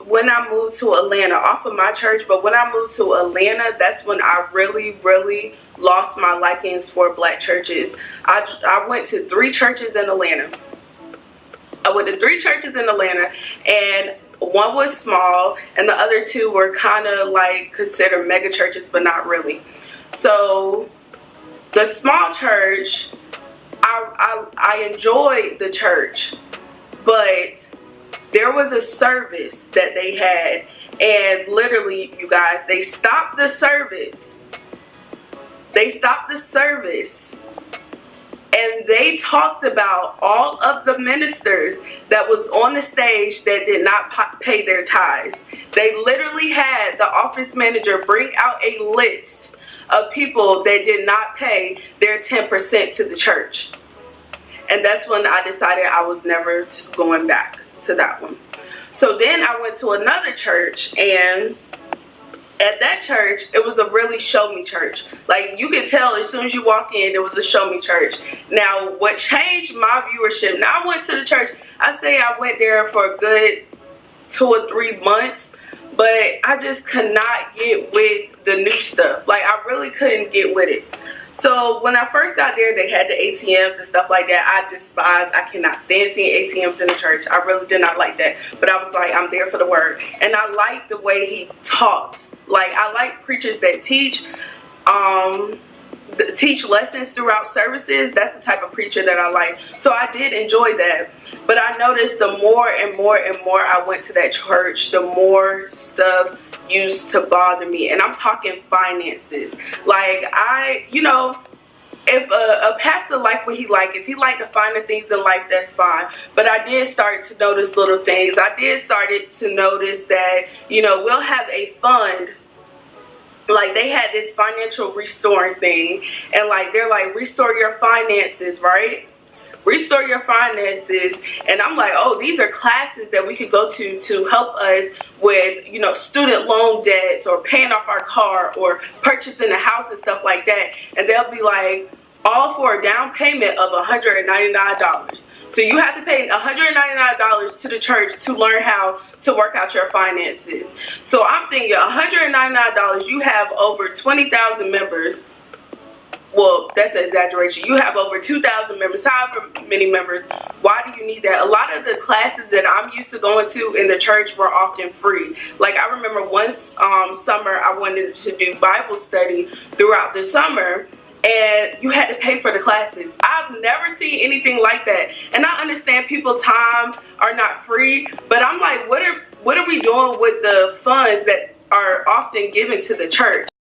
when I moved to Atlanta, off of my church, but when I moved to Atlanta, that's when I really lost my likings for black churches. I went to 3 churches in Atlanta. And one was small, and the other 2 were kind of like considered mega churches, but not really. So the small church, I enjoyed the church, but there was a service that they had, and literally, you guys, they stopped the service. And they talked about all of the ministers that was on the stage that did not pay their tithes. They literally had the office manager bring out a list of people that did not pay their 10% to the church. And that's when I decided I was never going back to that one. So then I went to another church, and at that church, it was a really show me church. Like, you could tell as soon as you walk in, it was a show me church. Now, what changed my viewership, now I went to the church, I say I went there for a good 2 or 3 months, but I just could not get with the new stuff. Like, I really couldn't get with it. So when I first got there, they had the ATMs and stuff like that. I cannot stand seeing ATMs in the church. I really did not like that. But I was like, I'm there for the word. And I liked the way he talked. Like, I like preachers that teach lessons throughout services. That's the type of preacher that I like. So I did enjoy that. But I noticed the more and more I went to that church, the more stuff used to bother me. And I'm talking finances. Like, if a pastor liked what he liked, if he liked the finer things in life, that's fine. But I did start to notice little things. I did started to notice that, we'll have a fund. Like, they had this financial restoring thing, and like, they're like, restore your finances, right? Restore your finances. And I'm like, oh, these are classes that we could go to help us with, student loan debts, or paying off our car, or purchasing a house and stuff like that. And they'll be like, all for a down payment of $199. So you have to pay $199 to the church to learn how to work out your finances. So I'm thinking $199, you have over 20,000 members. Well, that's an exaggeration. You have over 2,000 members, however many members. Why do you need that? A lot of the classes that I'm used to going to in the church were often free. Like, I remember one summer I wanted to do Bible study throughout the summer, and you had to pay for the classes. I've never seen anything like that. And I understand people's time are not free, but I'm like, what are we doing with the funds that are often given to the church?